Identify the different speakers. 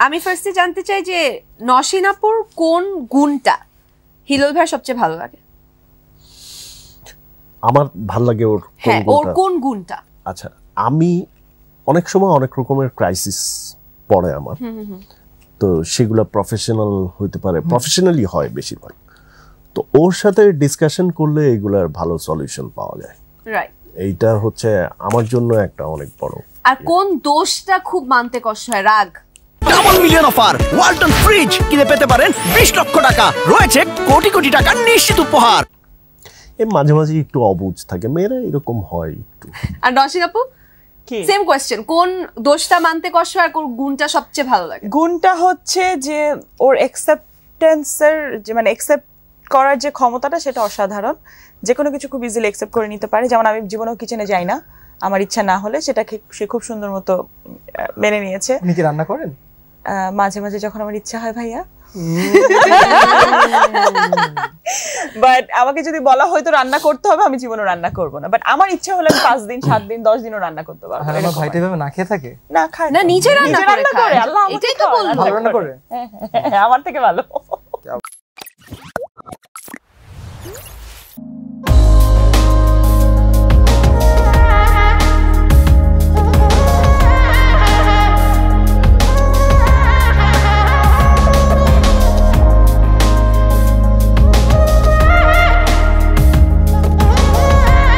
Speaker 1: আমি ফার্স্টে জানতে চাই যে নসীন আপুর কোন গুণটা হিলোল ভাই সবচেয়ে ভালো লাগে?
Speaker 2: আমার ভালো লাগে
Speaker 1: ওর কোন গুণটা?
Speaker 2: আচ্ছা, আমি অনেক সময় অনেক রকমের ক্রাইসিস পড়ে আমার, তো সেগুলো প্রফেশনাল হইতে পারে, প্রফেশনালি হয় বেশিরভাগ। তো ওর সাথে ডিসকাশন করলে এগুলার ভালো সলিউশন পাওয়া যায়।
Speaker 1: রাইট,
Speaker 2: এইটা হচ্ছে আমার জন্য একটা অনেক বড়।
Speaker 1: আর কোন দোষটা খুব মানতে কষ্ট হয়? রাগ।
Speaker 3: Double million offer, Walton fridge কিনে পেতে পারেন 20 লক্ষ টাকা, রয়েছে কোটি কোটি টাকার নিশ্চিত উপহার।
Speaker 2: এই মাঝে মাঝে একটু অবুঝ থাকে, মেয়েরা এরকম হয় একটু।
Speaker 1: আর নসীন আপু সেম কোয়েশ্চেন, কোন দোষটা মানতে কষ্ট হয় আর কোন গুণটা সবচেয়ে ভালো লাগে?
Speaker 4: গুণটা হচ্ছে যে ওর অ্যাকসেপ্টেন্সের যে মানে অ্যাকসেপ্ট করার যে ক্ষমতাটা সেটা অসাধারণ। যে কোনো কিছু খুব ইজিলি অ্যাকসেপ্ট করে নিতে পারে। যেমন আমি জীবনেও কিচেনে যাই না, আমার ইচ্ছা না হলে সেটাকে সে খুব সুন্দর মতো মেনে নিয়েছে।
Speaker 5: আপনি কি রান্না করেন?
Speaker 4: মাঝে মাঝে যখন আমার ইচ্ছা হয় ভাইয়া। বাট আমাকে যদি বলা হয়তো রান্না করতে হবে, আমি জীবনে রান্না করবো না। বাট আমার ইচ্ছা হলে 5 দিন 7 দিন 10 দিনও রান্না করতে পারবো।
Speaker 5: আর আমার ভাইটা এভাবে না খেয়ে থাকে?
Speaker 4: না, খায়
Speaker 1: না, নিজে রান্না করে।
Speaker 4: আল্লাহ আমাকে
Speaker 1: এটাই তো বলবো।
Speaker 5: ভালো রান্না করে?
Speaker 4: আমার থেকে ভালো।